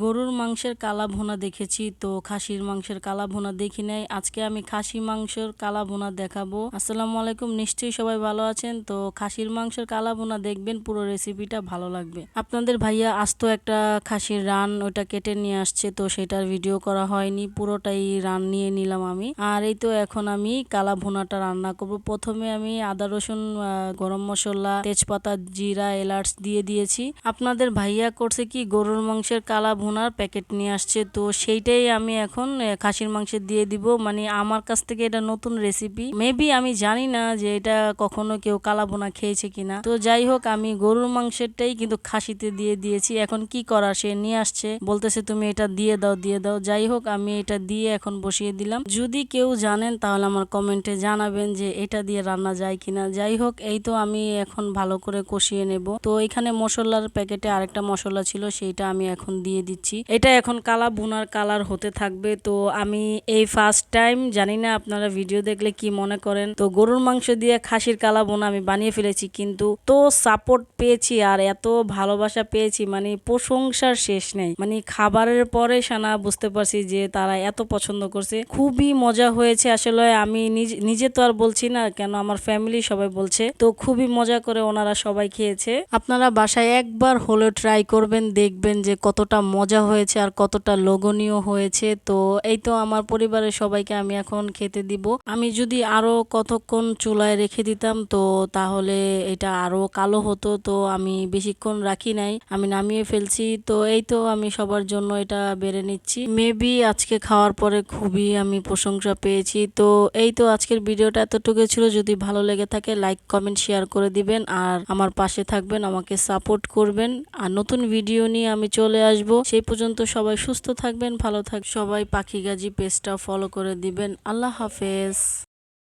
গরুর মাংসের কালা ভুনা দেখেছি, তো খাসির মাংসের কালা ভুনা দেখি নাই। আজকে আমি খাসি মাংসের কালা ভুনা দেখাবো। আসসালামু আলাইকুম, নিশ্চয়ই সবাই ভালো আছেন। তো খাসির মাংসের কালা ভুনা দেখবেন, পুরো রেসিপিটা ভালো লাগবে। আপনাদের ভাইয়া আস্ত একটা খাসির রান ওটা কেটে নিয়ে আসছে, তো সেটার ভিডিও করা হয়নি, পুরোটাই রান নিয়ে নিলাম আমি। আর এই তো এখন আমি কালা ভুনাটা রান্না করব। প্রথমে আমি আদা রসুন, গরম মশলা, তেজপাতা, জিরা, এলাচ দিয়ে দিয়েছি। আপনাদের ভাইয়া করছে কি গরুর মাংসের কালা ভুনার প্যাকেট নিয়ে আসছে, তো সেইটাই আমি এখন খাসির মাংসে দিয়ে দিব। মানে আমার কাছ থেকে এটা নতুন রেসিপি, মেবি আমি জানি না যে এটা কখনো কেউ কালা ভুনা খেয়েছে কিনা। তো যাই হোক, আমি গরুর মাংসেরটাই কিন্তু খাসিতে দিয়ে দিয়েছি। এখন কি করা, সে নিয়ে আসছে, বলতেছে তুমি এটা দিয়ে দাও দিয়ে দাও। যাই হোক, আমি এটা দিয়ে এখন বসিয়ে দিলাম। যদি কেউ জানেন তাহলে আমার কমেন্টে জানাবেন যে এটা দিয়ে রান্না যায় কিনা। যাই হোক, এই তো আমি এখন ভালো করে কষিয়ে নেব। তো এখানে মশলার প্যাকেটে আরেকটা মশলা ছিল, সেইটা আমি এখন দিয়ে দিচ্ছি। এটা এখন কালা ভুনার কালার হতে থাকবে। তো আমি এই ফার্স্ট টাইম, জানি না আপনারা ভিডিও দেখলে কি মনে করেন, তো গরুর মাংস দিয়ে খাসির কালা ভুনা আমি বানিয়ে ফেলেছি, কিন্তু তো সাপোর্ট পেয়েছি আর এত ভালোবাসা পেয়েছি, মানে প্রশংসার শেষ নেই। মানে খাবারের পরে সানা বুঝতে পারছি যে তারা এত পছন্দ করছে। খুবই মজা হয়েছে আসলে। আমি নিজে তো আর বলছি না, কেন আমার ফ্যামিলি সবাই বলছে। তো খুবই মজা করে ওনারা সবাই খেয়েছে। আপনারা বাসায় একবার হলে ট্রাই করবেন, দেখবেন যে কতটা মজা হয়েছে আর কতটা লোভনীয় হয়েছে। তো এই তো আমার পরিবারের সবাইকে আমি এখন খেতে দিব। আমি যদি আরো কতক্ষণ চুলায় রেখে দিতাম তো তাহলে এটা আরো কালো হতো, তো আমি বেশিক্ষণ রাখি নাই, আমি নামিয়ে ফেলছি। তো এই তো আমি সবার জন্য এটা বেড়ে নিচ্ছি। মেবি আজকে খাওয়ার পরে খুবই আমি প্রশংসা পেয়েছি। তো এই তো আজকের ভিডিওটা এতটুকু ছিল। যদি ভালো লেগে থাকে লাইক কমেন্ট শেয়ার করে দিবেন আর আমার পাশে থাকবেন, আমাকে সাপোর্ট করবেন। আর নতুন ভিডিও নিয়ে আমি চলে আসব। সেই পর্যন্ত সবাই সুস্থ থাকবেন, ভালো থাকবেন। সবাই পাখি গাজী পেজটা ফলো করে দিবেন। আল্লাহ হাফেজ।